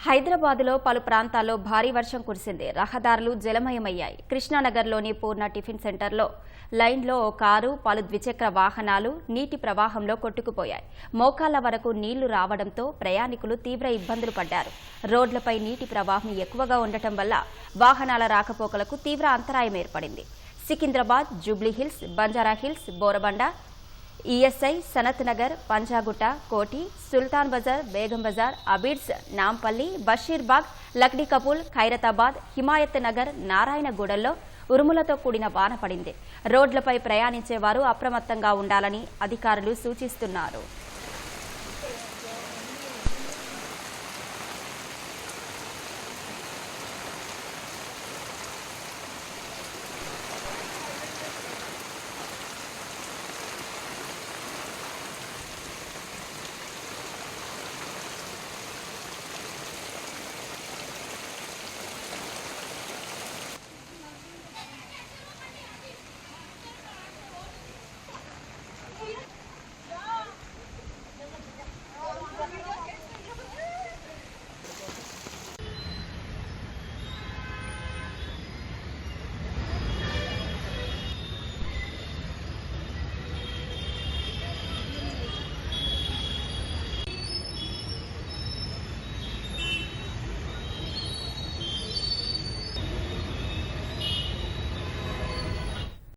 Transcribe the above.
హైదరాబాద్లో పలు ప్రాంతాల్లో భారీ వర్షం కురిసింది. రహదారులు జలమయమయ్యాయి. కృష్ణానగర్లోని పూర్ణ టిఫిన్ సెంటర్లో లైన్లో ఓ కారు, పలు ద్విచక్ర వాహనాలు నీటి ప్రవాహంలో కొట్టుకుపోయాయి. మోకాళ్ల వరకు నీళ్లు రావడంతో ప్రయాణికులు తీవ్ర ఇబ్బందులు పడ్డారు. రోడ్లపై నీటి ప్రవాహం ఎక్కువగా ఉండటం వల్ల వాహనాల రాకపోకలకు తీవ్ర అంతరాయం ఏర్పడింది. సికింద్రాబాద్, జూబ్లీహిల్స్, బంజారాహిల్స్, బోరబండ, ఈఎస్ఐ, సనత్ నగర్, పంజాగుట్ట, కోటి, సుల్తాన్ బజార్, బేగం బజార్, అబీడ్స్, నాంపల్లి, బషీర్బాగ్, లక్డీ కపూల్, ఖైరతాబాద్, హిమాయత్ నగర్, నారాయణగూడల్లో ఉరుములతో కూడిన వాన పడింది. రోడ్లపై ప్రయాణించేవారు అప్రమత్తంగా ఉండాలని అధికారులు సూచిస్తున్నారు.